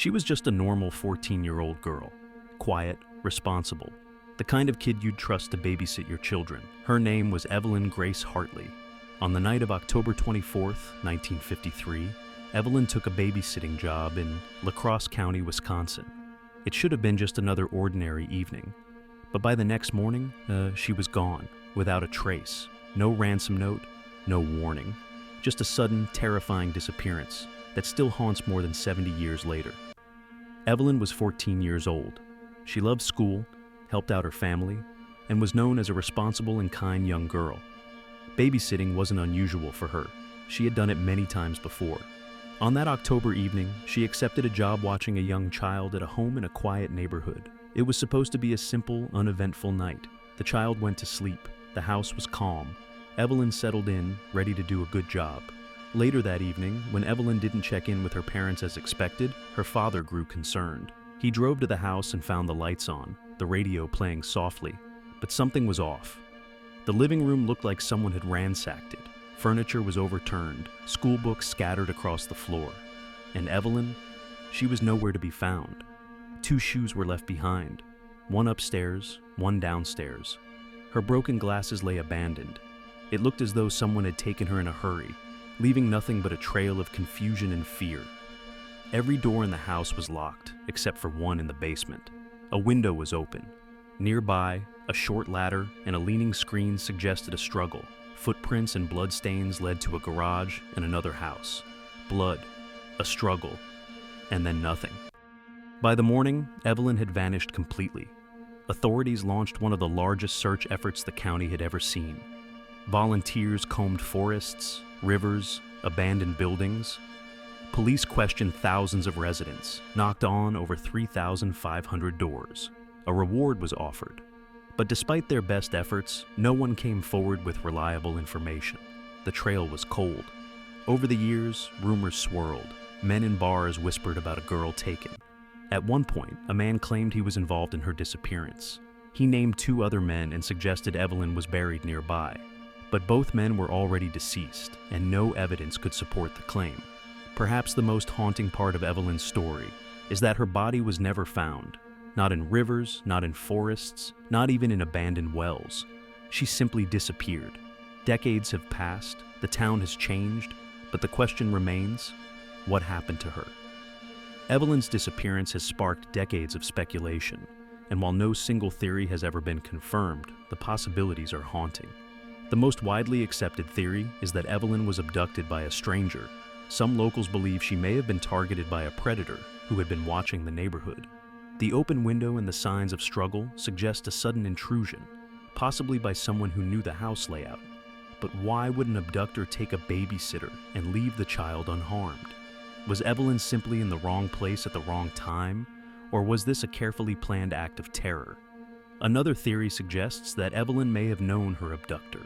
She was just a normal 14-year-old girl, quiet, responsible, the kind of kid you'd trust to babysit your children. Her name was Evelyn Grace Hartley. On the night of October 24th, 1953, Evelyn took a babysitting job in La Crosse County, Wisconsin. It should have been just another ordinary evening, but by the next morning, she was gone, without a trace. No ransom note, no warning, just a sudden, terrifying disappearance that still haunts more than 70 years later. Evelyn was 14 years old. She loved school, helped out her family, and was known as a responsible and kind young girl. Babysitting wasn't unusual for her. She had done it many times before. On that October evening, she accepted a job watching a young child at a home in a quiet neighborhood. It was supposed to be a simple, uneventful night. The child went to sleep. The house was calm. Evelyn settled in, ready to do a good job. Later that evening, when Evelyn didn't check in with her parents as expected, her father grew concerned. He drove to the house and found the lights on, the radio playing softly, but something was off. The living room looked like someone had ransacked it. Furniture was overturned, schoolbooks scattered across the floor. And Evelyn, she was nowhere to be found. 2 shoes were left behind, one upstairs, one downstairs. Her broken glasses lay abandoned. It looked as though someone had taken her in a hurry, leaving nothing but a trail of confusion and fear. Every door in the house was locked, except for one in the basement. A window was open. Nearby, a short ladder and a leaning screen suggested a struggle. Footprints and bloodstains led to a garage and another house. Blood, a struggle, and then nothing. By the morning, Evelyn had vanished completely. Authorities launched one of the largest search efforts the county had ever seen. Volunteers combed forests, rivers, abandoned buildings. Police questioned thousands of residents, knocked on over 3,500 doors. A reward was offered. But despite their best efforts, no one came forward with reliable information. The trail was cold. Over the years, rumors swirled. Men in bars whispered about a girl taken. At one point, a man claimed he was involved in her disappearance. He named 2 other men and suggested Evelyn was buried nearby. But both men were already deceased, and no evidence could support the claim. Perhaps the most haunting part of Evelyn's story is that her body was never found. Not in rivers, not in forests, not even in abandoned wells. She simply disappeared. Decades have passed, the town has changed, but the question remains, what happened to her? Evelyn's disappearance has sparked decades of speculation, and while no single theory has ever been confirmed, the possibilities are haunting. The most widely accepted theory is that Evelyn was abducted by a stranger. Some locals believe she may have been targeted by a predator who had been watching the neighborhood. The open window and the signs of struggle suggest a sudden intrusion, possibly by someone who knew the house layout. But why would an abductor take a babysitter and leave the child unharmed? Was Evelyn simply in the wrong place at the wrong time, or was this a carefully planned act of terror? Another theory suggests that Evelyn may have known her abductor.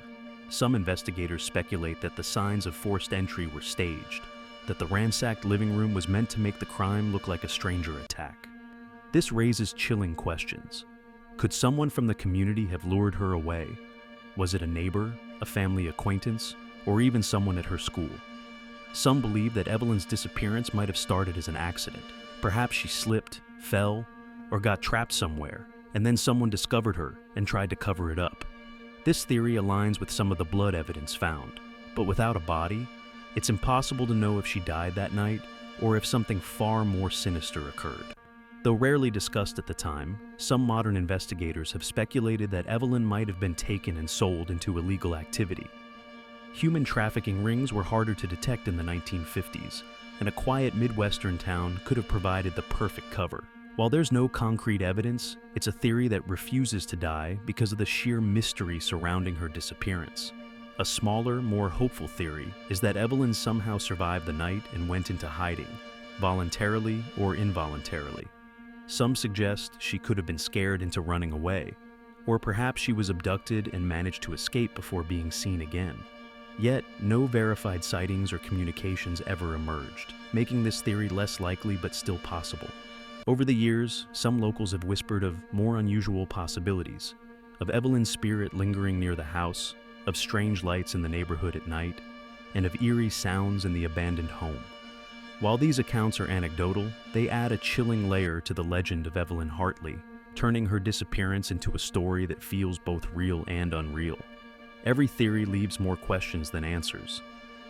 Some investigators speculate that the signs of forced entry were staged, that the ransacked living room was meant to make the crime look like a stranger attack. This raises chilling questions. Could someone from the community have lured her away? Was it a neighbor, a family acquaintance, or even someone at her school? Some believe that Evelyn's disappearance might have started as an accident. Perhaps she slipped, fell, or got trapped somewhere, and then someone discovered her and tried to cover it up. This theory aligns with some of the blood evidence found, but without a body, it's impossible to know if she died that night or if something far more sinister occurred. Though rarely discussed at the time, some modern investigators have speculated that Evelyn might have been taken and sold into illegal activity. Human trafficking rings were harder to detect in the 1950s, and a quiet Midwestern town could have provided the perfect cover. While there's no concrete evidence, it's a theory that refuses to die because of the sheer mystery surrounding her disappearance. A smaller, more hopeful theory is that Evelyn somehow survived the night and went into hiding, voluntarily or involuntarily. Some suggest she could have been scared into running away, or perhaps she was abducted and managed to escape before being seen again. Yet, no verified sightings or communications ever emerged, making this theory less likely but still possible. Over the years, some locals have whispered of more unusual possibilities, of Evelyn's spirit lingering near the house, of strange lights in the neighborhood at night, and of eerie sounds in the abandoned home. While these accounts are anecdotal, they add a chilling layer to the legend of Evelyn Hartley, turning her disappearance into a story that feels both real and unreal. Every theory leaves more questions than answers.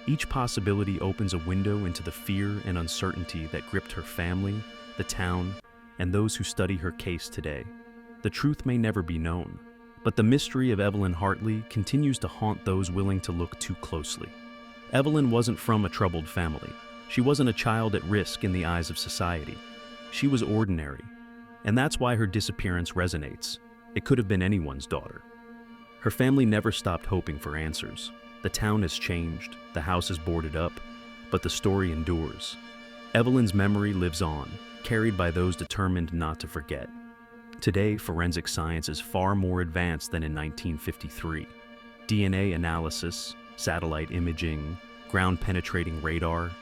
Each possibility opens a window into the fear and uncertainty that gripped her family, the town, and those who study her case today. The truth may never be known, but the mystery of Evelyn Hartley continues to haunt those willing to look too closely. Evelyn wasn't from a troubled family. She wasn't a child at risk in the eyes of society. She was ordinary, and that's why her disappearance resonates. It could have been anyone's daughter. Her family never stopped hoping for answers. The town has changed, the house is boarded up, but the story endures. Evelyn's memory lives on, carried by those determined not to forget. Today, forensic science is far more advanced than in 1953. DNA analysis, satellite imaging, ground-penetrating radar,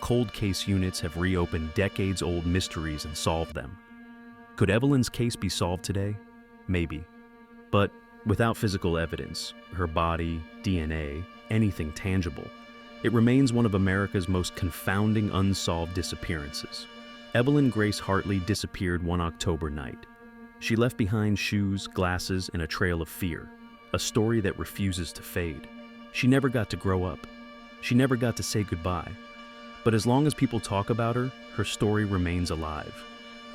cold case units have reopened decades-old mysteries and solved them. Could Evelyn's case be solved today? Maybe. But without physical evidence, her body, DNA, anything tangible, it remains one of America's most confounding unsolved disappearances. Evelyn Grace Hartley disappeared one October night. She left behind shoes, glasses, and a trail of fear, a story that refuses to fade. She never got to grow up. She never got to say goodbye. But as long as people talk about her, her story remains alive.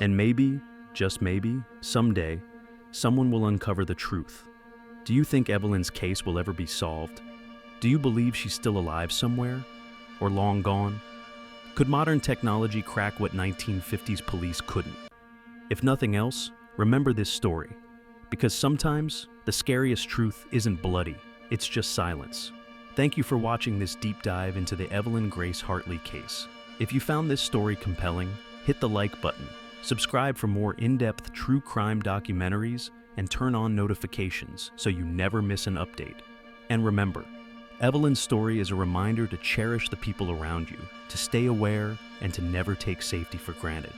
And maybe, just maybe, someday, someone will uncover the truth. Do you think Evelyn's case will ever be solved? Do you believe she's still alive somewhere? Or long gone? Could modern technology crack what 1950s police couldn't? If nothing else, remember this story. Because sometimes, the scariest truth isn't bloody, it's just silence. Thank you for watching this deep dive into the Evelyn Grace Hartley case. If you found this story compelling, hit the like button, subscribe for more in-depth true crime documentaries, and turn on notifications so you never miss an update. And remember, Evelyn's story is a reminder to cherish the people around you, to stay aware, and to never take safety for granted.